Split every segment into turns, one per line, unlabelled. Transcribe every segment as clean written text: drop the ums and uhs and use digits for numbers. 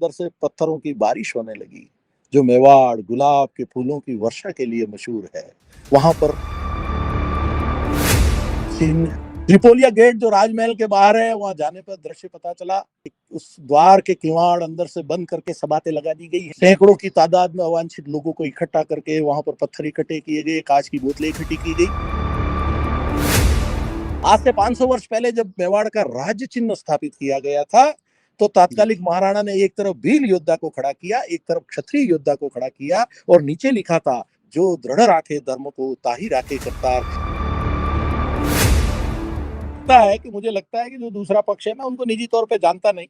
अंदर से पत्थरों की बारिश होने लगी। जो मेवाड़ गुलाब के फूलों की वर्षा के लिए मशहूर है, वहां पर त्रिपोलिया गेट जो राजमहल के बाहर है, वहां जाने पर दृश्य पता चला। उस द्वार के किवाड़ अंदर से बंद करके सबातें लगा दी गई। सैकड़ों की तादाद में अवांछित लोगों को इकट्ठा करके वहां पर पत्थर इकट्ठे किए गए, कांच की बोतलें इकट्ठी की गई। आज से 500 वर्ष पहले जब मेवाड़ का राज्य चिन्ह स्थापित किया गया था, तो तात्कालिक महाराणा ने एक तरफ भील योद्धा को खड़ा किया, एक तरफ क्षत्रिय योद्धा को खड़ा किया, और नीचे लिखा था, जो दृढ़ राखे धर्म को ताही राखे करतार। है कि मुझे लगता है कि जो दूसरा पक्ष है, मैं उनको निजी तौर पे जानता नहीं,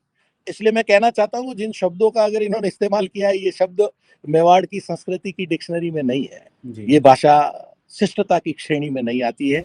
इसलिए मैं कहना चाहता हूँ जिन शब्दों का अगर इन्होंने इस्तेमाल किया है, ये शब्द मेवाड़ की संस्कृति की डिक्शनरी में नहीं है। ये भाषा शिष्टता की श्रेणी में नहीं आती है।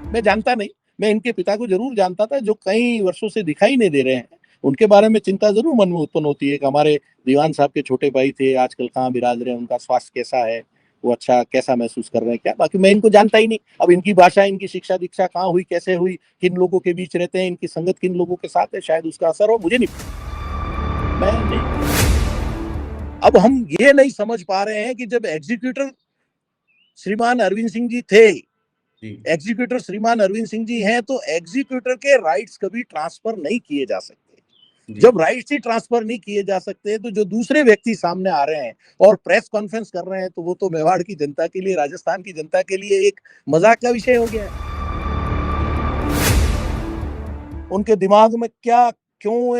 मैं जानता नहीं, मैं इनके पिता को जरूर जानता था, जो कई वर्षों से दिखाई नहीं दे रहे हैं। उनके बारे में चिंता जरूर मन में उत्पन्न होती है कि हमारे दीवान साहब के छोटे भाई थे, आजकल कहाँ विराज रहे हैं, उनका स्वास्थ्य कैसा है, वो अच्छा कैसा महसूस कर रहे हैं क्या। बाकी मैं इनको जानता ही नहीं। अब इनकी भाषा, इनकी शिक्षा दीक्षा कहाँ हुई, कैसे हुई, किन लोगों के बीच रहते हैं, इनकी संगत किन लोगों के साथ है, शायद उसका असर हो, मुझे नहीं पता। मैं नहीं। अब हम ये नहीं समझ पा रहे हैं कि जब एग्जीक्यूटर श्रीमान अरविंद सिंह जी थे, एग्जीक्यूटर श्रीमान अरविंद सिंह जी हैं, तो एग्जीक्यूटर के राइट्स कभी ट्रांसफर नहीं किए जा सकते। जब राइट्स ही ट्रांसफर नहीं किए जा सकते, तो जो दूसरे व्यक्ति सामने आ रहे हैं और प्रेस कॉन्फ्रेंस कर रहे हैं, तो वो तो मेवाड़ की जनता के लिए, राजस्थान की जनता के लिए एक मजाक का विषय हो गया है। उनके दिमाग में क्या, क्यों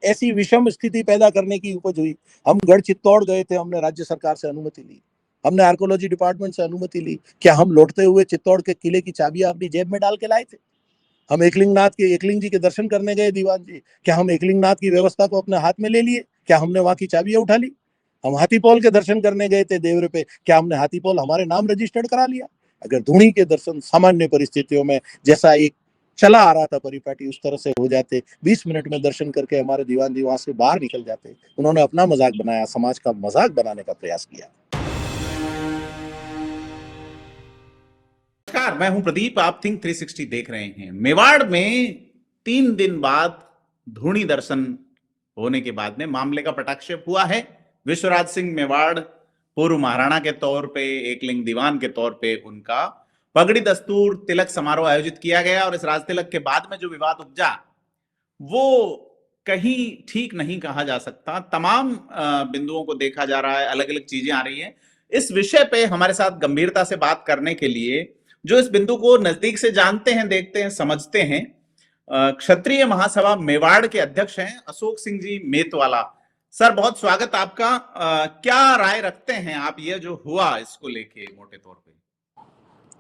ऐसी विषम स्थिति पैदा करने की उपज हुई। हम गढ़ चित्तौड़ गए थे, हमने राज्य सरकार से अनुमति ली, हमने आर्कोलॉजी डिपार्टमेंट से अनुमति ली। क्या हम लौटते हुए चित्तौड़ के किले की चाबियां अपनी जेब में डाल के लाए थे? हम एकलिंग जी के दर्शन करने गए दीवान जी, क्या हम एकलिंगनाथ की व्यवस्था को अपने हाथ में ले लिए? क्या हमने वहां की चाबियां उठा ली? हम हाथीपोल के दर्शन करने गए थे देवरे पे, क्या हमने हाथीपोल हमारे नाम रजिस्टर्ड करा लिया? अगर धूणी के दर्शन सामान्य परिस्थितियों में जैसा एक चला आ रहा था परिपाटी, उस तरह से हो जाते, 20 मिनट में दर्शन करके हमारे दीवान जी वहां से बाहर निकल जाते। उन्होंने अपना मजाक बनाया, समाज का मजाक बनाने का प्रयास किया।
नमस्कार, मैं हूं प्रदीप, आप थिंक 360 देख रहे हैं। मेवाड़ में 3 दिन बाद धूणी दर्शन होने के बाद में मामले का पटाक्षेप हुआ है। विश्वराज सिंह मेवाड़ पूर्व महाराणा के तौर पे, एकलिंग दीवान के तौर पे उनका पगड़ी दस्तूर तिलक समारोह आयोजित किया गया, और इस राज तिलक के बाद में जो विवाद उपजा वो कहीं ठीक नहीं कहा जा सकता। तमाम बिंदुओं को देखा जा रहा है, अलग अलग चीजें आ रही हैं। इस विषय पे हमारे साथ गंभीरता से बात करने के लिए, जो इस बिंदु को नजदीक से जानते हैं, देखते हैं, समझते हैं, क्षत्रिय महासभा मेवाड़ के अध्यक्ष हैं अशोक सिंह जी मेतवाला। सर, बहुत स्वागत आपका। क्या राय रखते हैं आप ये जो हुआ इसको लेके मोटे तौर पे?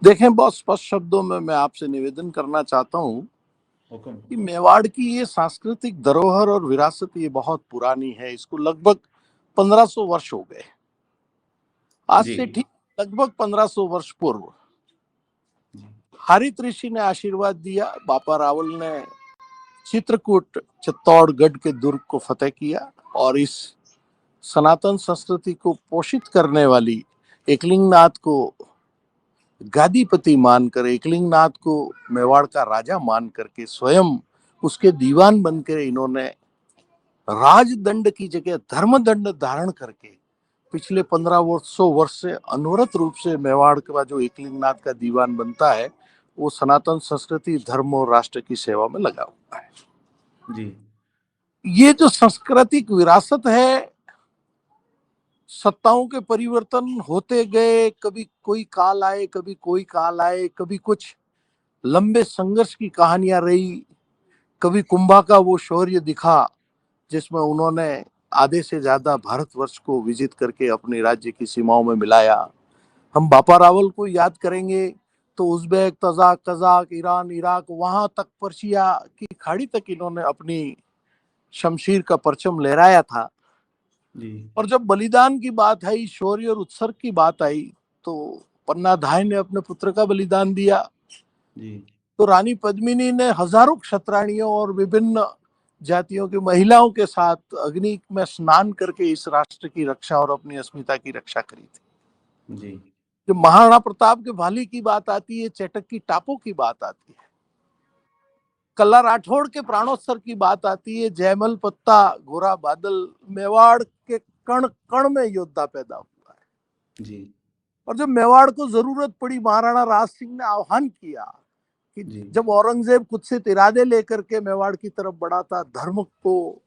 देखें, बहुत स्पष्ट शब्दों में मैं आपसे निवेदन करना चाहता हूँ कि मेवाड़ की ये सांस्कृतिक धरोहर और विरासत ये बहुत पुरानी है। इसको लगभग 1500 वर्ष हो गए। आज से ठीक लगभग 1500 वर्ष पूर्व हरित ऋषि ने आशीर्वाद दिया, बापा रावल ने चित्रकूट चित्तौड़गढ़ के दुर्ग को फतेह किया, और इस सनातन संस्कृति को पोषित करने वाली एकलिंगनाथ को गादीपति मानकर, एकलिंगनाथ को मेवाड़ का राजा मान करके स्वयं उसके दीवान बनकर इन्होंने राजदंड की जगह धर्मदंड धारण करके पिछले 1500 वर्ष से अनवरत रूप से मेवाड़ का जो एकलिंगनाथ का दीवान बनता है, वो सनातन संस्कृति, धर्म और राष्ट्र की सेवा में लगा हुआ है।
जी,
ये जो सांस्कृतिक विरासत है, सत्ताओं के परिवर्तन होते गए, कभी कोई काल आए, कभी कोई काल आए, कभी कुछ लंबे संघर्ष की कहानियां रही, कभी कुंभा का वो शौर्य दिखा जिसमें उन्होंने आधे से ज्यादा भारतवर्ष को विजित करके अपने राज्य की सीमाओं में मिलाया। हम बापा रावल को याद करेंगे तो उज़्बेक, तजाक, कजाक, ईरान, इराक, वहां तक पर्शिया की खाड़ी तक इन्होंने अपनी शमशीर का परचम लहराया था। और जब बलिदान की बात आई, शौर्य और उत्सर्ग की बात आई, तो पन्नाधाय ने अपने पुत्र का बलिदान दिया। तो रानी पद्मिनी ने हजारों क्षत्राणियों और विभिन्न जातियों की महिलाओं के साथ अग्नि में स्नान करके इस राष्ट्र की रक्षा और अपनी अस्मिता की रक्षा करी थी। जब महाराणा प्रताप के भाली की बात आती है, चेटक की टापों की बात आती है, कल्ला राठौड़ के प्राणोत्सव की बात आती है, जयमल पत्ता घोरा बादल, मेवाड़ के कण कण में योद्धा पैदा हुआ है
जी
और जब मेवाड़ को जरूरत पड़ी, महाराणा राज सिंह ने आह्वान किया कि
जी
जब औरंगजेब कुत्सित इरादे लेकर के मेवाड़ की तरफ बढ़ा था, धर्म को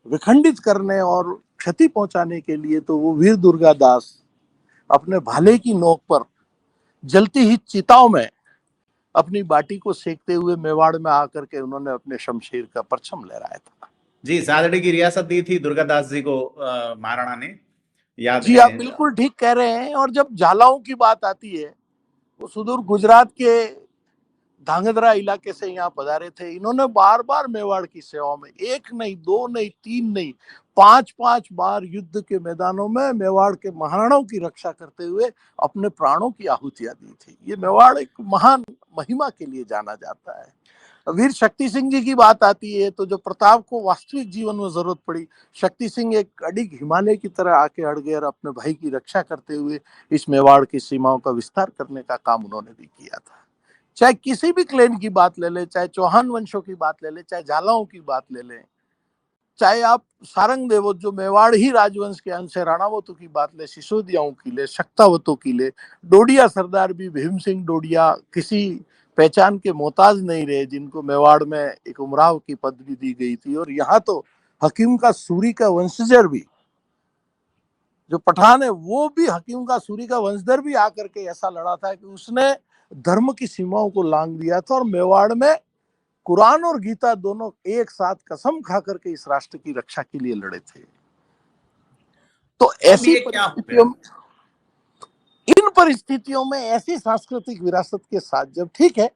विखंडित करने और क्षति पहुंचाने के लिए, तो वो वीर दुर्गादास अपने भाले की नोक पर जलती ही चिताओं में अपनी बाटी को सेकते हुए मेवाड़ में आकर के उन्होंने अपने शमशीर का परचम लहराया था।
जी, सादड़ी की रियासत दी थी दुर्गादास जी को महाराणा ने, याद
जी,
है।
आप बिल्कुल ठीक कह रहे हैं। और जब झालाओं की बात आती है, वो सुदूर गुजरात के धांगध्रा इलाके से यहाँ पधारे थे। इन्होंने बार बार मेवाड़ की सेवा में, एक नहीं, दो नहीं, तीन नहीं, 5-5 बार युद्ध के मैदानों में मेवाड़ के महाराणाओं की रक्षा करते हुए अपने प्राणों की आहुतियां दी थी। ये मेवाड़ एक महान महिमा के लिए जाना जाता है। वीर शक्ति सिंह जी की बात आती है तो जो प्रताप को वास्तविक जीवन में जरूरत पड़ी, शक्ति सिंह एक अडिग हिमालय की तरह आके अड़ गए और अपने भाई की रक्षा करते हुए इस मेवाड़ की सीमाओं का विस्तार करने का काम उन्होंने भी किया था। चाहे किसी भी क्लेन की बात ले ले, चाहे चौहान वंशों की बात ले ले, चाहे झालाओं की बात ले ले, चाहे आप सारंग देवों जो मेवाड़ ही राजवंश के अंश है, राणावतों की बात ले, सिसोदियाओं की ले, शक्तावतों की ले, डोडिया सरदार भी भीम सिंह डोडिया किसी पहचान के मोहताज नहीं रहे, जिनको मेवाड़ में एक उमराव की पदवी दी गई थी। और यहाँ तो हकीम का सूरी का वंशजर भी, जो पठान है, वो भी हकीम का सूरी का वंशधर भी आकर के ऐसा लड़ा था कि उसने धर्म की सीमाओं को लांघ दिया था और मेवाड़ में कुरान और गीता दोनों एक साथ कसम खा करके इस राष्ट्र की रक्षा के लिए लड़े थे। तो ऐसी परिस्थितियों में, इन परिस्थितियों में ऐसी सांस्कृतिक विरासत के साथ, जब ठीक है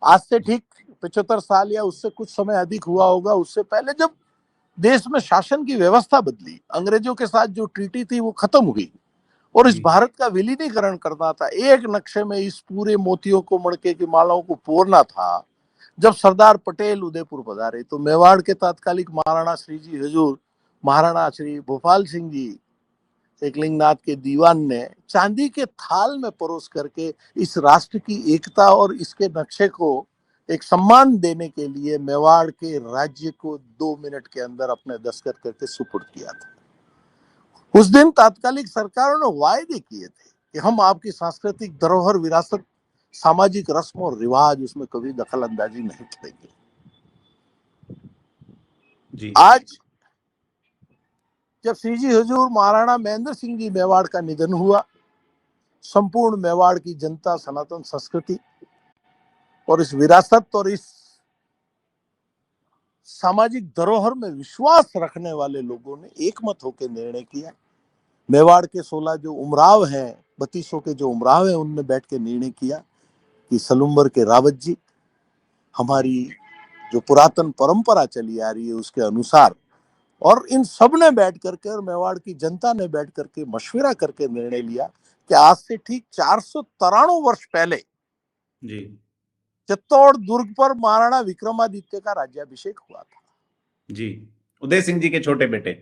आज से ठीक 75 साल या उससे कुछ समय अधिक हुआ होगा, उससे पहले जब देश में शासन की व्यवस्था बदली, अंग्रेजों के साथ जो ट्रीटी थी वो खत्म हुई और इस भारत का विलीनीकरण करना था, एक नक्शे में इस पूरे मोतियों को, मड़के की मालाओं को पोरना था। जब सरदार पटेल उदयपुर पधारे तो मेवाड़ के तात्कालिक महाराणा श्री जी हजूर महाराणा श्री भोपाल सिंह जी एकलिंगनाथ के दीवान ने चांदी के थाल में परोस करके इस राष्ट्र की एकता और इसके नक्शे को एक सम्मान देने के लिए मेवाड़ के राज्य को 2 मिनट के अंदर अपने दस्तखत करके सुपुर्द किया था। उस दिन तात्कालिक सरकारों ने वायदे किए थे कि हम आपकी सांस्कृतिक धरोहर, विरासत, सामाजिक रस्म और रिवाज, उसमें कभी दखल अंदाजी नहीं करेंगे। आज जब श्री जी हजूर महाराणा महेंद्र सिंह जी मेवाड़ का निधन हुआ, संपूर्ण मेवाड़ की जनता सनातन संस्कृति और इस विरासत और इस सामाजिक धरोहर में विश्वास रखने वाले लोगों ने एकमत होकर निर्णय किया। मेवाड़ के 16 जो उमराव हैं, 3200 के जो उमराव हैं, उनने बैठ के निर्णय किया कि सलूम्बर के रावत जी, हमारी जो पुरातन परंपरा चली आ रही है उसके अनुसार, और इन सब ने बैठ करके और मेवाड़ की जनता ने बैठ करके मशवरा करके निर्णय लिया कि आज से ठीक 493 वर्ष पहले
जी
चित्तौड़ दुर्ग पर महाराणा विक्रमादित्य का राज्याभिषेक हुआ था।
जी, उदय सिंह जी के छोटे बेटे,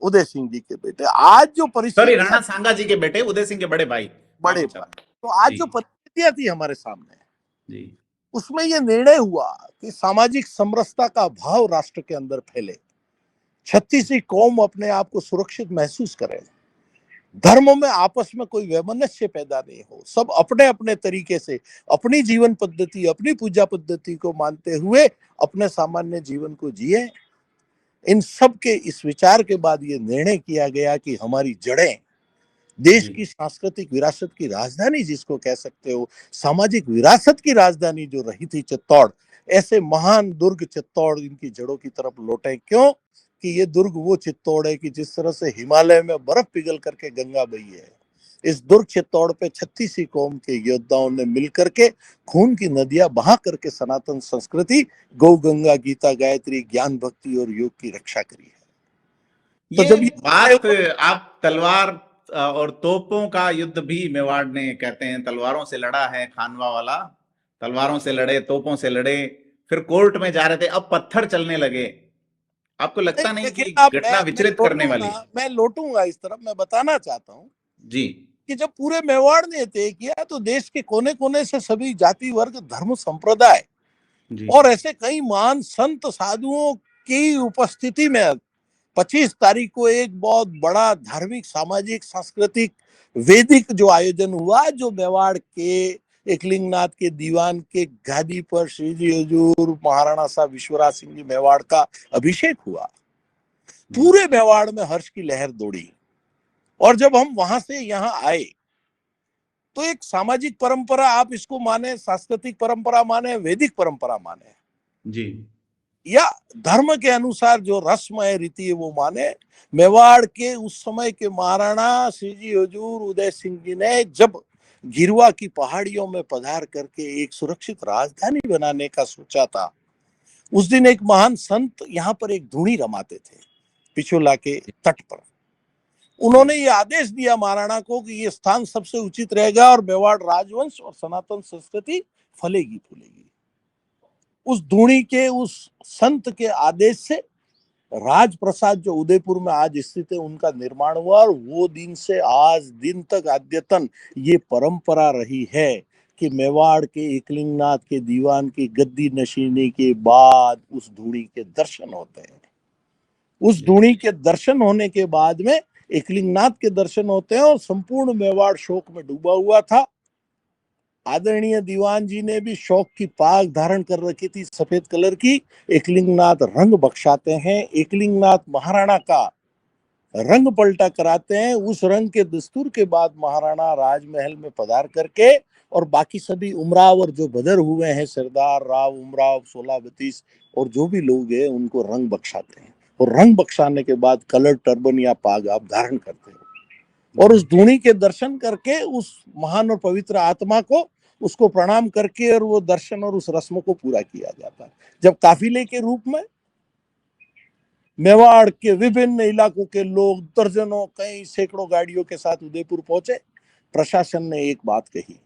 उदय सिंह जी के बेटे। आज जो परिस्थिति,
राणा सांगा जी के बेटे, उदय सिंह के बड़े भाई,
तो आज जो परिस्थितियां थी हमारे सामने
जी,
उसमें यह निर्णय हुआ कि सामाजिक समरसता का भाव राष्ट्र के अंदर फैले, 36 कौम अपने आप को सुरक्षित महसूस करे, धर्मों में आपस में कोई वैमनस्य पैदा नहीं हो, सब अपने अपने तरीके से अपनी जीवन पद्धति, अपनी पूजा पद्धति को मानते हुए अपने सामान्य जीवन को जिए। इन सब के इस विचार के बाद ये निर्णय किया गया कि हमारी जड़ें, देश की सांस्कृतिक विरासत की राजधानी जिसको कह सकते हो, सामाजिक विरासत की राजधानी जो रही थी चित्तौड़, ऐसे महान दुर्ग चित्तौड़, इनकी जड़ों की तरफ लौटे। क्यों कि ये दुर्ग वो चित्तौड़ है कि जिस तरह से हिमालय में बर्फ पिघल करके गंगा बही है, इस दुर्ग चित्तौड़ पे 36 कौम के योद्धाओं ने मिलकर के खून की नदियां बहा करके सनातन संस्कृति, गौ, गंगा, गीता, गायत्री, ज्ञान, भक्ति और योग की रक्षा करी है।
तो जब ये बात आप तलवार और तोपों का युद्ध भी मेवाड़ ने, कहते हैं तलवारों से लड़ा है, खानवा वाला तलवारों से लड़े, तोपों से लड़े, फिर कोर्ट में जा रहे थे, अब पत्थर चलने लगे। आपको लगता नहीं कि घटना विचलित करने वाली?
मैं लौटूंगा इस तरफ। मैं बताना चाहता हूँ
जी
कि जब पूरे मेवाड़ ने तय किया तो देश के कोने कोने से सभी जाति, वर्ग, धर्म, संप्रदाय
जी
और ऐसे कई महान संत साधुओं की उपस्थिति में 25 तारीख को एक बहुत बड़ा धार्मिक, सामाजिक, सांस्कृतिक, वैदिक जो आयोजन हुआ, जो मेवाड़ के एकलिंगनाथ के दीवान के गादी पर श्री जी हजूर महाराणा साहब विश्वराज सिंह जी मेवाड़ का अभिषेक हुआ। पूरे मेवाड़ में हर्ष की लहर दौड़ी। और जब हम वहां से यहाँ आए तो एक सामाजिक परंपरा, आप इसको माने, सांस्कृतिक परंपरा माने, वैदिक परंपरा माने,
जी
या धर्म के अनुसार जो रस्म है, रीति है, वो माने, मेवाड़ के उस समय के महाराणा श्री जी हजूर उदय सिंह जी ने जब गिरवा की पहाड़ियों में पधार करके एक सुरक्षित राजधानी बनाने का सोचा था, उस दिन एक महान संत यहाँ पर एक धूणी रमाते थे पिछोला के तट पर। उन्होंने ये आदेश दिया महाराणा को कि ये स्थान सबसे उचित रहेगा और मेवाड़ राजवंश और सनातन संस्कृति फलेगी फूलेगी। उस धूणी के उस संत के आदेश से राजप्रसाद जो उदयपुर में आज स्थित है उनका निर्माण हुआ, और वो दिन से आज दिन तक अद्यतन ये परंपरा रही है कि मेवाड़ के एकलिंगनाथ के दीवान की गद्दी नशीनी के बाद उस धूणी के दर्शन होते हैं। उस धूणी के दर्शन होने के बाद में एकलिंगनाथ के दर्शन होते हैं, और संपूर्ण मेवाड़ शोक में डूबा हुआ था। आदरणीय दीवान जी ने भी शोक की पाग धारण कर रखी थी, सफेद कलर की। एकलिंगनाथ रंग बख्शाते हैं, एकलिंगनाथ महाराणा का रंग पलटा कराते हैं। उस रंग के दस्तूर के बाद महाराणा राजमहल में पधार करके और बाकी सभी उमराव और जो बदर हुए हैं, सरदार राव, उमराव, 16 और जो भी लोग हैं, उनको रंग बख्शाते हैं। और रंग बख्शाने के बाद कलर टर्बन या पाग आप धारण करते हो, और उस धूणी के दर्शन करके उस महान और पवित्र आत्मा को, उसको प्रणाम करके और वो दर्शन और उस रस्म को पूरा किया जाता है। जब काफिले के रूप में मेवाड़ के विभिन्न इलाकों के लोग दर्जनों, कई सैकड़ों गाड़ियों के साथ उदयपुर पहुंचे, प्रशासन ने एक बात कही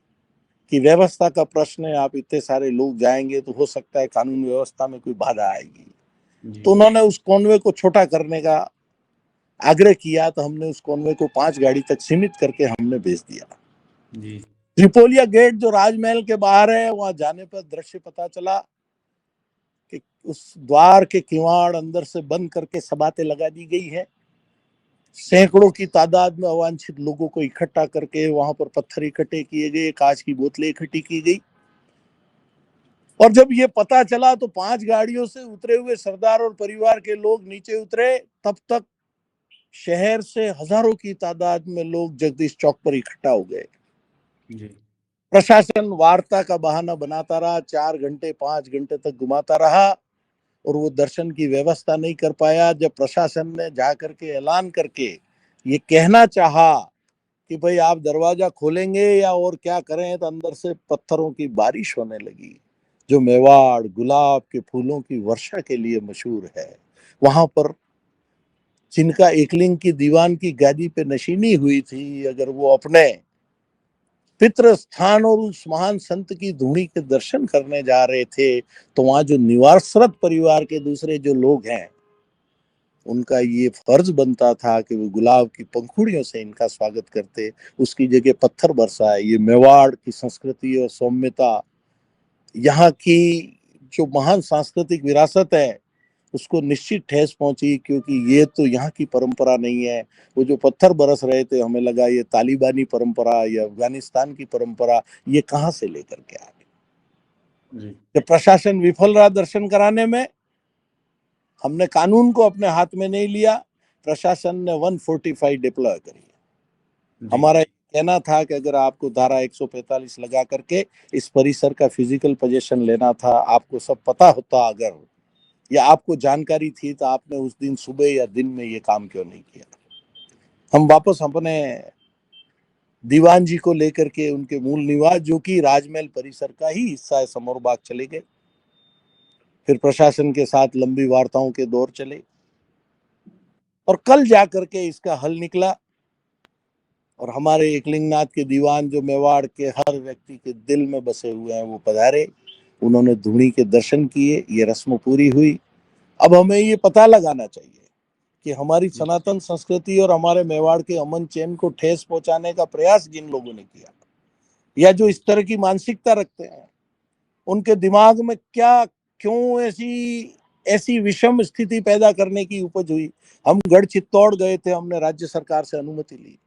कि व्यवस्था का प्रश्न है, आप इतने सारे लोग जाएंगे तो हो सकता है कानून व्यवस्था में कोई बाधा आएगी। तो उन्होंने उस कॉन्वे को छोटा करने का आग्रह किया, तो हमने उस कॉन्वे को 5 गाड़ी तक सीमित करके हमने भेज दिया। त्रिपोलिया गेट जो राजमहल के बाहर है, वहां जाने पर दृश्य पता चला कि उस द्वार के किवाड़ अंदर से बंद करके सबातें लगा दी गई है। सैकड़ों की तादाद में अवांछित लोगों को इकट्ठा करके वहां पर पत्थर इकट्ठे किए गए, कांच की बोतलें इकट्ठी की गई। और जब ये पता चला तो 5 गाड़ियों से उतरे हुए सरदार और परिवार के लोग नीचे उतरे। तब तक शहर से हजारों की तादाद में लोग जगदीश चौक पर इकट्ठा हो गए। प्रशासन वार्ता का बहाना बनाता रहा, 4 घंटे 5 घंटे तक घुमाता रहा, और वो दर्शन की व्यवस्था नहीं कर पाया। जब प्रशासन ने जाकर के ऐलान करके ये कहना चाहा कि भाई आप दरवाजा खोलेंगे या और क्या करें, तो अंदर से पत्थरों की बारिश होने लगी। जो मेवाड़ गुलाब के फूलों की वर्षा के लिए मशहूर है, वहां पर जिनका एकलिंग की दीवान की गादी पे नशीनी हुई थी, अगर वो अपने पितृ स्थान और उस महान संत की धूणी के दर्शन करने जा रहे थे, तो वहां जो निवासरत परिवार के दूसरे जो लोग हैं, उनका ये फर्ज बनता था कि वो गुलाब की पंखुड़ियों से इनका स्वागत करते, उसकी जगह पत्थर बरसाए। ये मेवाड़ की संस्कृति और सौम्यता, यहाँ की जो महान सांस्कृतिक विरासत है, उसको निश्चित ठेस पहुंची, क्योंकि ये तो यहाँ की परंपरा नहीं है। वो जो पत्थर बरस रहे थे, हमें लगा ये तालिबानी परंपरा या अफगानिस्तान की परंपरा, ये कहाँ से लेकर के आ गए। जब प्रशासन विफल रहा दर्शन कराने में, हमने कानून को अपने हाथ में नहीं लिया, प्रशासन ने 145 डिप्लॉय करी। हमारा कहना था कि अगर आपको धारा 145 लगा करके इस परिसर का फिजिकल पोजीशन लेना था, आपको सब पता होता अगर, या आपको जानकारी थी, तो आपने उस दिन सुबह या दिन में ये काम क्यों नहीं किया। हम वापस अपने दीवान जी को लेकर के उनके मूल निवास, जो कि राजमहल परिसर का ही हिस्सा है, समौर बाग, चले गए। फिर प्रशासन के साथ लंबी वार्ताओं के दौर चले, और कल जाकर के इसका हल निकला। और हमारे एकलिंगनाथ के दीवान जो मेवाड़ के हर व्यक्ति के दिल में बसे हुए हैं, वो पधारे, उन्होंने धूणी के दर्शन किए, ये रस्म पूरी हुई। अब हमें ये पता लगाना चाहिए कि हमारी सनातन संस्कृति और हमारे मेवाड़ के अमन चैन को ठेस पहुंचाने का प्रयास जिन लोगों ने किया, या जो इस तरह की मानसिकता रखते हैं, उनके दिमाग में क्या क्यों ऐसी ऐसी विषम स्थिति पैदा करने की उपज हुई। हम गढ़ चित्तौड़ गए थे, हमने राज्य सरकार से अनुमति ली,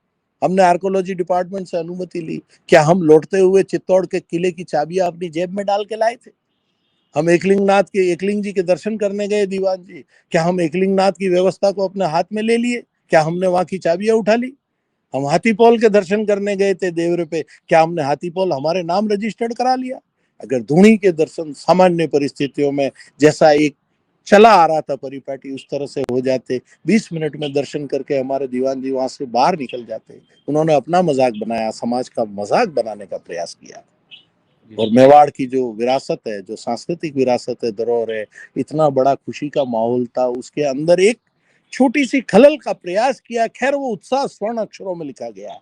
हमने आर्कोलॉजी डिपार्टमेंट से अनुमति ली। क्या हम लौटते हुए चित्तौड़ के किले की चाबियां अपनी जेब में डाल के लाए थे? हम एकलिंग जी के दर्शन करने गए दीवान जी, क्या हम एकलिंगनाथ की व्यवस्था को अपने हाथ में ले लिए? क्या हमने वहां की चाबियां उठा ली? हम हाथीपोल के दर्शन करने गए थे देवरे पे, क्या हमने हाथीपोल हमारे नाम रजिस्टर्ड करा लिया? अगर धूणी के दर्शन सामान्य परिस्थितियों में जैसा एक चला आ रहा था परिपाटी उस तरह से हो जाते, 20 मिनट में दर्शन करके हमारे दीवान जी वहां से बाहर निकल जाते। उन्होंने अपना मजाक बनाया, समाज का मजाक बनाने का प्रयास किया। और मेवाड़ की जो विरासत है, जो सांस्कृतिक विरासत है, धरोहर है, इतना बड़ा खुशी का माहौल था, उसके अंदर एक छोटी सी खलल का प्रयास किया। खैर वो उत्साह स्वर्ण अक्षरों में लिखा गया है।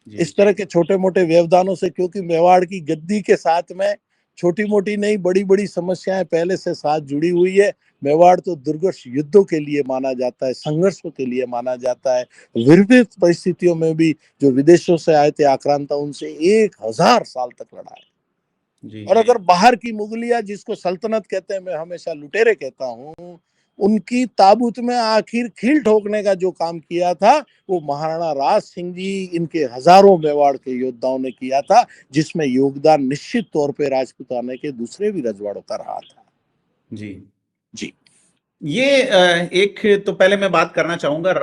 इस तरह के छोटे मोटे व्यवधानों से, क्योंकि मेवाड़ की गद्दी के साथ में छोटी मोटी नहीं बड़ी बड़ी समस्याएं पहले से साथ जुड़ी हुई है। मेवाड़ तो दुर्गर्ष युद्धों के लिए माना जाता है, संघर्षों के लिए माना जाता है। विविध परिस्थितियों में भी जो विदेशों से आए थे आक्रांता, उनसे 1000 साल तक लड़ा है। और अगर बाहर की मुगलिया, जिसको सल्तनत कहते हैं, मैं हमेशा लुटेरे कहता हूँ, उनकी ताबूत में आखिर खील ठोकने का जो काम किया था वो महाराणा राज सिंह जी, इनके हजारों मेवाड़ के योद्धाओं ने किया था, जिसमें योगदान निश्चित तौर पे राजपूताने के दूसरे भी रजवाड़ों का रहा था।
जी
जी,
ये एक तो पहले मैं बात करना चाहूंगा,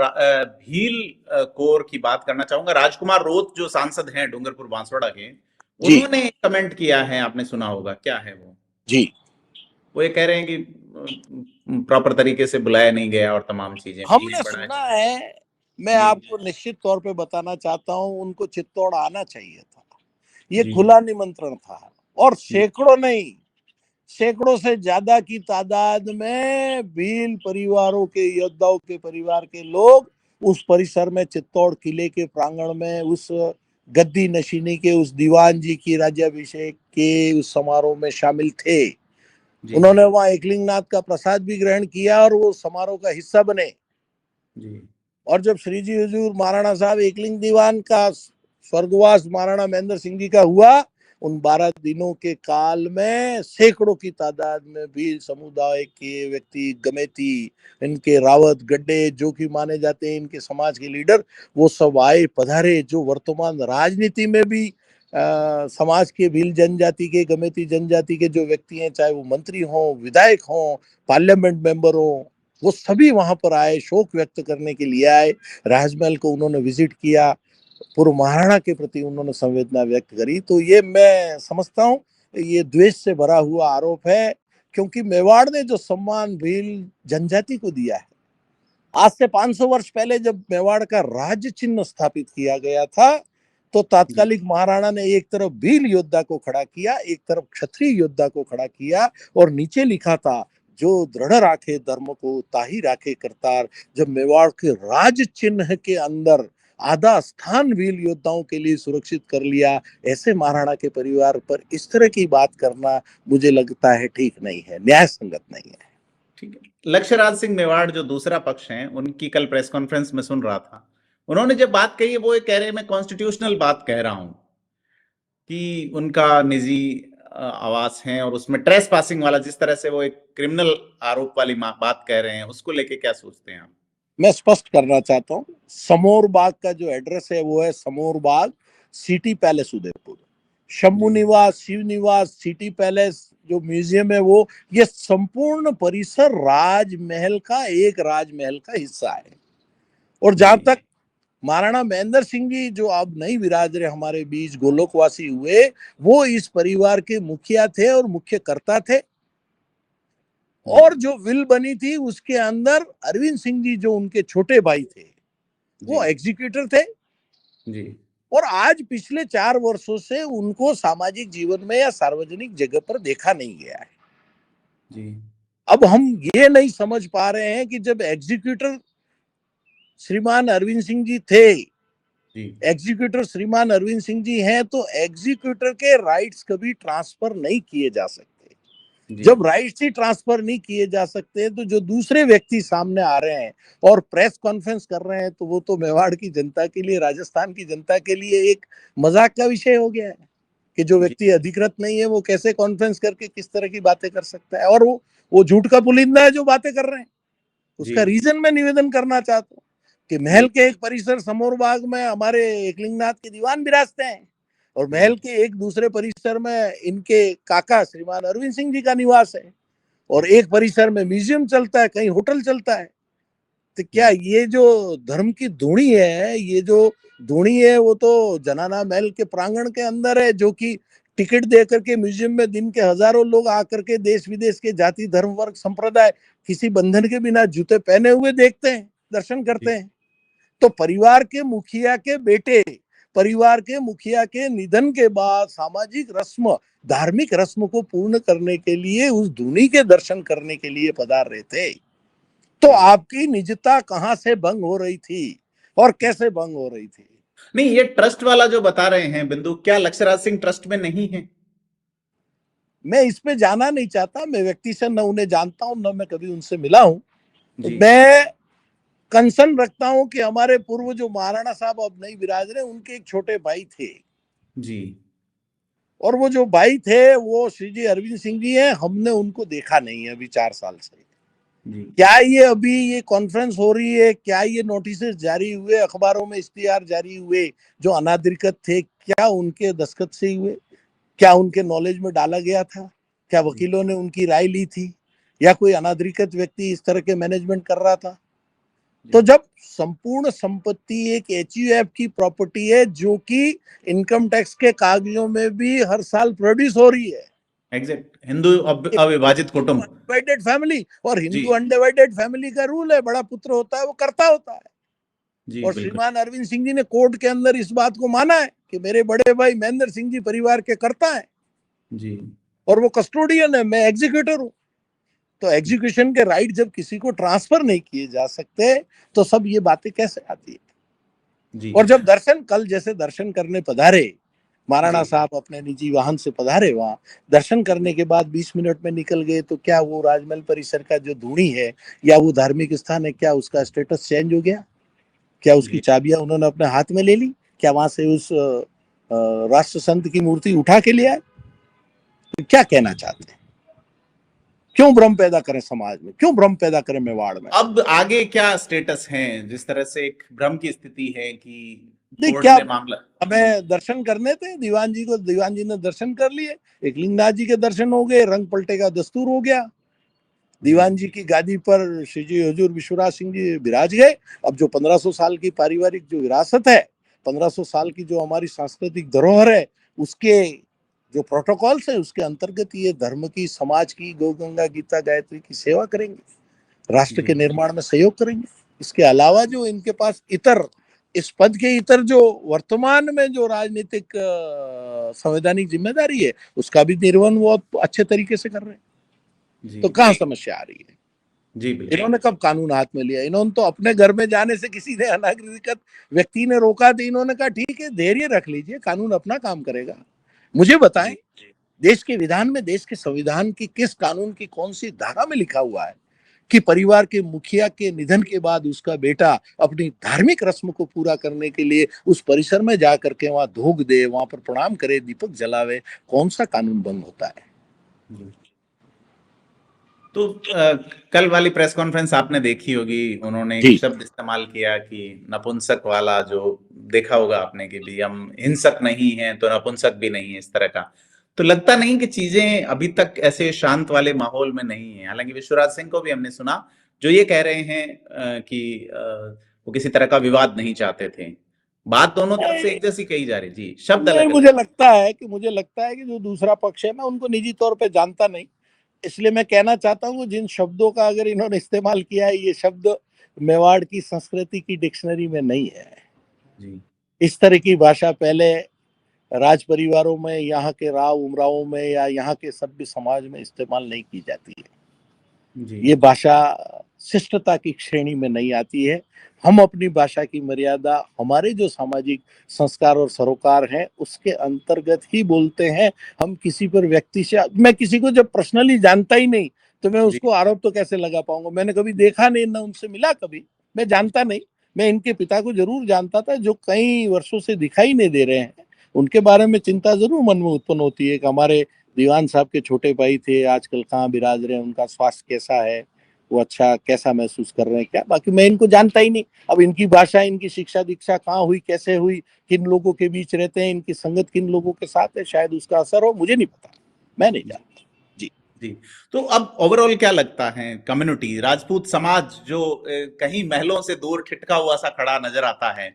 भील कोर की बात करना चाहूंगा। राजकुमार रोत जो सांसद हैं डूंगरपुर बांसवाड़ा के,
जी,
उन्होंने कमेंट किया है, आपने सुना होगा, क्या है वो?
जी।
वो ये कह रहे हैं कि प्रॉपर तरीके से बुलाया नहीं गया और तमाम चीजें, भील
हमने
पड़ा
सुना
है।
है, मैं
जी
आपको निश्चित तौर पे बताना चाहता हूँ, उनको चित्तौड़ आना चाहिए था। ये
जी
खुला निमंत्रण था, और
जी
सैकड़ों नहीं, सैकड़ों से ज्यादा की तादाद में भील परिवारों के, योद्धाओं के परिवार के लोग उस परिसर में, चित्तौड़ किले के प्रांगण में, उस गद्दी नशीनी के, उस दीवान जी की राज्याभिषेक के उस समारोह में शामिल थे।
जी
उन्होंने वहां एकलिंगनाथ का प्रसाद भी ग्रहण किया और वो समारोह का हिस्सा बने।
जी
और जब श्री जी हुजूर महाराणा साहब एकलिंग दीवान का स्वर्गवास महाराणा महेंद्र सिंह जी का हुआ, उन 12 दिनों के काल में सैकड़ों की तादाद में भील समुदाय के व्यक्ति, गमेती, इनके रावत गड्ढे जो कि माने जाते हैं इनके समाज के लीडर, वो सब आए पधारे। जो वर्तमान राजनीति में भी समाज के भील जनजाति के, गमेती जनजाति के जो व्यक्ति हैं, चाहे वो मंत्री हों, विधायक हों, पार्लियामेंट मेंबर हों, वो सभी वहां पर आए, शोक व्यक्त करने के लिए आए। राजमहल को उन्होंने विजिट किया, पूर्व महाराणा के प्रति उन्होंने संवेदना व्यक्त करी। तो ये मैं समझता हूँ ये द्वेष से भरा हुआ आरोप है, क्योंकि मेवाड़ ने जो सम्मान भील जनजाति को दिया है, आज से 500 वर्ष पहले जब मेवाड़ का राज्य चिन्ह स्थापित किया गया था, तो
जी
तात्कालिक महाराणा ने एक तरफ भील योद्धा को खड़ा किया, एक तरफ क्षत्रिय योद्धा को खड़ा किया, और नीचे लिखा था, जो दृढ़ राखे धर्म को ताही राखे करतार। जब मेवाड़ के राज चिन्ह के अंदर आधा स्थान भील योद्धाओं के लिए सुरक्षित कर लिया, ऐसे महाराणा के परिवार पर इस तरह की बात करना मुझे लगता है ठीक नहीं है, न्याय संगत नहीं है।
ठीक है। लक्ष्यराज सिंह मेवाड़ जो दूसरा पक्ष है, उनकी कल प्रेस कॉन्फ्रेंस में सुन रहा था, उन्होंने जब बात कही है, वो ये कह रहे हैं मैं कॉन्स्टिट्यूशनल बात कह रहा हूं कि उनका निजी आवास है, और उसमें ट्रेस पासिंग वाला, जिस तरह से वो एक क्रिमिनल आरोप वाली बात कह रहे हैं, उसको लेके क्या सोचते हैं आप?
मैं स्पष्ट करना चाहता हूँ, समोर बाग का जो एड्रेस है वो है समोर बाग, सिटी पैलेस उदयपुर। शंभू
जी
निवास, शिव निवास, सिटी पैलेस जो म्यूजियम है वो, ये संपूर्ण परिसर राजमहल का, एक राजमहल का हिस्सा है। और जहां
जी
तक महाराणा महेंद्र सिंह जी जो अब नहीं विराज रहे हमारे बीच, गोलोकवासी हुए, वो इस परिवार के मुखिया थे और मुख्य कर्ता थे।
जी
और जो विल बनी थी उसके अंदर अरविंद सिंह जी जो उनके छोटे भाई थे,
जी
वो एग्जीक्यूटिव थे।
जी
और आज पिछले 4 वर्षों से उनको सामाजिक जीवन में या सार्वजनिक जगह पर देखा नहीं गया है।
जी
अब हम ये नहीं समझ पा रहे हैं कि जब एग्जीक्यूटर श्रीमान अरविंद सिंह जी थे,
जी
एग्जीक्यूटर श्रीमान अरविंद सिंह जी हैं, तो एग्जीक्यूटर के राइट्स कभी ट्रांसफर नहीं किए जा सकते।
जी
जब राइट्स ही ट्रांसफर नहीं किए जा सकते, तो जो दूसरे व्यक्ति सामने आ रहे हैं और प्रेस कॉन्फ्रेंस कर रहे हैं, तो वो तो मेवाड़ की जनता के लिए, राजस्थान की जनता के लिए एक मजाक का विषय हो गया है। कि जो व्यक्ति अधिकृत नहीं है वो कैसे कॉन्फ्रेंस करके किस तरह की बातें कर सकता है, और वो झूठ का पुलिंदा है जो बातें कर रहे हैं। उसका रीजन मैं निवेदन करना चाहता हूँ कि महल के एक परिसर समोर बाग में हमारे एकलिंगनाथ के दीवान विराजते हैं, और महल के एक दूसरे परिसर में इनके काका श्रीमान अरविंद सिंह जी का निवास है, और एक परिसर में म्यूजियम चलता है, कहीं होटल चलता है। तो क्या ये जो धर्म की धूणी है, ये जो धूणी है वो तो जनाना महल के प्रांगण के अंदर है, जो कि टिकट दे करके म्यूजियम में दिन के हजारों लोग आकर के देश विदेश के जाति धर्म वर्ग संप्रदाय किसी बंधन के बिना जूते पहने हुए देखते हैं, दर्शन करते हैं। तो परिवार के मुखिया के बेटे, परिवार के मुखिया के निधन के बाद सामाजिक रस्म, धार्मिक रस्म को पूर्ण करने के लिए उस धूनी के दर्शन करने के लिए पधार रहे थे। तो आपकी निजता कहां से भंग हो रही थी और कैसे भंग हो रही थी?
नहीं, ये ट्रस्ट वाला जो बता रहे हैं बिंदु, क्या लक्ष्यराज सिंह ट्रस्ट में नहीं है?
मैं इस पे जाना नहीं चाहता, मैं व्यक्ति से न उन्हें जानता हूं, न मैं कभी उनसे मिला हूं। तो मैं कंसर्न रखता हूं कि हमारे पूर्व जो महाराणा साहब अब नहीं विराज रहे, उनके एक छोटे भाई थे
जी,
और वो जो भाई थे वो श्री जी अरविंद सिंह जी हैं। हमने उनको देखा नहीं है अभी 4 साल से। क्या ये अभी ये कॉन्फ्रेंस हो रही है, क्या ये नोटिस जारी हुए, अखबारों में इश्तिहार जारी हुए जो अनाधिकृत थे, क्या उनके दस्तखत से हुए? क्या उनके नॉलेज में डाला गया था? क्या वकीलों ने उनकी राय ली थी, या कोई अनाधिकृत व्यक्ति इस तरह के मैनेजमेंट कर रहा था? तो जब संपूर्ण संपत्ति एक एचयूएफ की प्रॉपर्टी है जो कि इनकम टैक्स के कागजों में भी हर साल प्रोड्यूस हो रही है,
एग्जैक्ट, हिंदू अविभाजित कुटुंब,
अनडिवाइडेड फैमिली, और हिंदू अनडिवाइडेड फैमिली का रूल है, बड़ा पुत्र होता है वो करता होता है। और श्रीमान अरविंद सिंह जी ने कोर्ट के अंदर इस बात को माना है कि मेरे बड़े भाई महेंद्र सिंह जी परिवार के करता है जी, और वो कस्टोडियन है, मैं एग्जीक्यूटर हूं। तो एग्जीक्यूशन के राइट जब किसी को ट्रांसफर नहीं किए जा सकते तो सब ये बातें कैसे आती है जी। और जब दर्शन, कल जैसे दर्शन करने पधारे महाराणा साहब, अपने निजी वाहन से पधारे, वहां दर्शन करने के बाद 20 मिनट में निकल गए, तो क्या वो राजमहल परिसर का जो धूणी है या वो धार्मिक स्थान है, क्या उसका स्टेटस चेंज हो गया? क्या उसकी चाबियां उन्होंने अपने हाथ में ले ली? क्या वहां से उस राष्ट्र संत की मूर्ति उठा के ले आए? तो क्या कहना चाहते हैं? क्यों भ्रम पैदा करें समाज में, क्यों भ्रम पैदा करें मेवाड़ में?
अब आगे क्या स्टेटस है? जिस तरह से एक भ्रम की स्थिति है कि
क्या मामला, हमें दर्शन करने थे, दीवान जी को, दीवान जी ने दर्शन कर लिए, एकलिंगनाथ जी के दर्शन हो गए, रंग पलटे का दस्तूर हो गया, दीवान जी की गादी पर श्री जी हजूर विश्वराज सिंह जी विराज गए। अब जो 1500 साल की पारिवारिक जो विरासत है, 1500 साल की जो हमारी सांस्कृतिक धरोहर है, उसके जो प्रोटोकॉल्स है उसके अंतर्गत ये धर्म की, समाज की, गौ गंगा गीता गायत्री की सेवा करेंगे, राष्ट्र के निर्माण में सहयोग करेंगे। इसके अलावा जो इनके पास इतर, इस पद के इतर जो वर्तमान में जो राजनीतिक संवैधानिक जिम्मेदारी है उसका भी निर्वहन वो अच्छे तरीके से कर रहे हैं। तो कहाँ समस्या आ रही है जी? इन्होंने कब कानून हाथ में लिया? इन्होंने तो अपने घर में जाने से किसी ने, अनाधिकृत व्यक्ति ने रोका तो इन्होंने कहा ठीक है, धैर्य रख लीजिए, कानून अपना काम करेगा। मुझे बताएं, देश के विधान में, देश के संविधान की किस कानून की कौन सी धारा में लिखा हुआ है कि परिवार के मुखिया के निधन के बाद उसका बेटा अपनी धार्मिक रस्म को पूरा करने के लिए उस परिसर में जाकर के वहां धूप दे, वहां पर प्रणाम करे, दीपक जलावे? कौन सा कानून भंग होता है?
तो कल वाली प्रेस कॉन्फ्रेंस आपने देखी होगी, उन्होंने एक शब्द इस्तेमाल किया कि नपुंसक वाला, जो देखा होगा आपने कि भी हम हिंसक नहीं हैं तो नपुंसक भी नहीं है, इस तरह का। तो लगता नहीं कि चीजें अभी तक ऐसे शांत वाले माहौल में नहीं है? हालांकि विश्वराज सिंह को भी हमने सुना जो ये कह रहे हैं कि वो किसी तरह का विवाद नहीं चाहते थे। बात दोनों तरफ से एक जैसी कही जा रही जी, शब्द अलग। मुझे लगता है कि जो दूसरा पक्ष है, मैं उनको निजी तौर पर जानता नहीं, इसलिए मैं कहना चाहता हूँ जिन शब्दों का अगर इन्होंने इस्तेमाल किया है, ये शब्द मेवाड़ की संस्कृति की डिक्शनरी में नहीं है जी। इस तरह की भाषा पहले राज परिवारों में, यहाँ के राव उमरावों में या यहाँ के सभ्य समाज में इस्तेमाल नहीं की जाती है जी। ये भाषा शिष्टता की श्रेणी में नहीं आती है। हम अपनी भाषा की मर्यादा हमारे जो सामाजिक संस्कार और सरोकार हैं उसके अंतर्गत ही बोलते हैं। हम किसी पर व्यक्ति से, मैं किसी को जब पर्सनली जानता ही नहीं तो मैं उसको आरोप तो कैसे लगा पाऊंगा? मैंने कभी देखा नहीं, ना उनसे मिला कभी, मैं जानता नहीं। मैं इनके पिता को जरूर जानता था जो कई वर्षों से दिखाई नहीं दे रहे हैं,
उनके बारे में चिंता जरूर मन में उत्पन्न होती है कि हमारे दीवान साहब के छोटे भाई थे, आजकल कहाँ बिराज रहे हैं, उनका स्वास्थ्य कैसा है, वो अच्छा कैसा महसूस कर रहे हैं क्या। बाकी मैं इनको जानता ही नहीं, अब इनकी भाषा, इनकी शिक्षा दीक्षा कहाँ हुई, कैसे हुई, किन लोगों के बीच रहते हैं, इनकी संगत किन लोगों के साथ है, शायद उसका असर हो, मुझे नहीं पता, मैं नहीं जानता।
जी, तो अब ओवरऑल क्या लगता है, कम्युनिटी, राजपूत समाज जो कहीं महलों से दूर ठिठका हुआ सा खड़ा नजर आता है,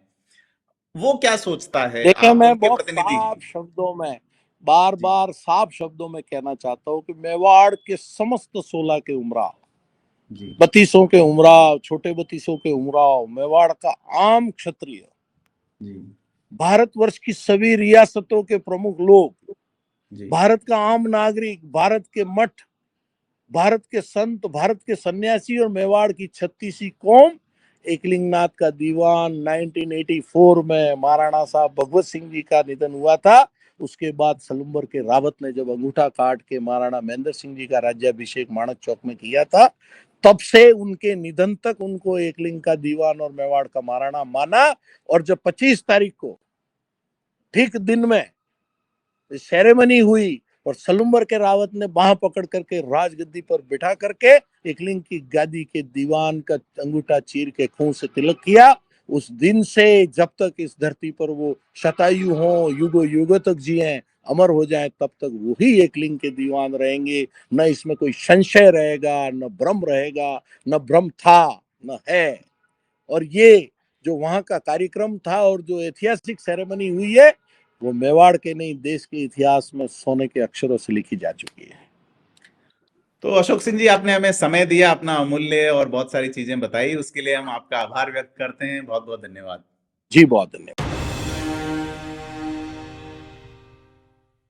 वो क्या सोचता है?
देखें,
आप
मैं
उनके
बहुत
प्रतिनिधि हैं।
साफ शब्दों में, बार बार साफ शब्दों में कहना चाहता हूँ कि मेवाड़ के समस्त 16 के उमराव,
जी,
बत्तीसों के उमराव, छोटे बत्तीसों के उमराव, मेवाड़ का आम क्षत्रिय,
जी,
भारतवर्ष की सभी रियासतों के प्रमुख लोग,
जी,
भारत का आम नागरिक, भारत के मठ, भारत के संत, भारत के सन्यासी और मेवाड़ की 36वीं कौम एकलिंगनाथ का दीवान 1984 में महाराणा साहब भगवत सिंह जी का निधन हुआ था। उसके बाद सलूम्बर के रावत ने जब अंगूठा काट के महाराणा महेंद्र सिंह जी का राज्याभिषेक माणक चौक में किया था, तब से उनके निधन तक उनको एकलिंग का दीवान और मेवाड़ का महाराणा माना। और जब 25 तारीख को ठीक दिन में सेरेमनी हुई और सलूम्बर के रावत ने बाह पकड़ करके राजगद्दी पर बिठा करके एकलिंग की गादी के दीवान का अंगूठा चीर के खून से तिलक किया, उस दिन से जब तक इस धरती पर वो शतायु हो, युगो युगो तक जिए, अमर हो जाए, तब तक वही एकलिंग के दीवान रहेंगे। न इसमें कोई संशय रहेगा, न भ्रम रहेगा, न भ्रम था न है। और ये जो वहां का कार्यक्रम था और जो ऐतिहासिक सेरेमनी हुई है, वो मेवाड़ के नहीं, देश के इतिहास में सोने के अक्षरों से लिखी जा चुकी है।
तो अशोक सिंह जी, आपने हमें समय दिया, अपना अमूल्य, और बहुत सारी चीजें बताई, उसके लिए हम आपका आभार व्यक्त करते हैं। बहुत बहुत धन्यवाद।
जी बहुत धन्यवाद।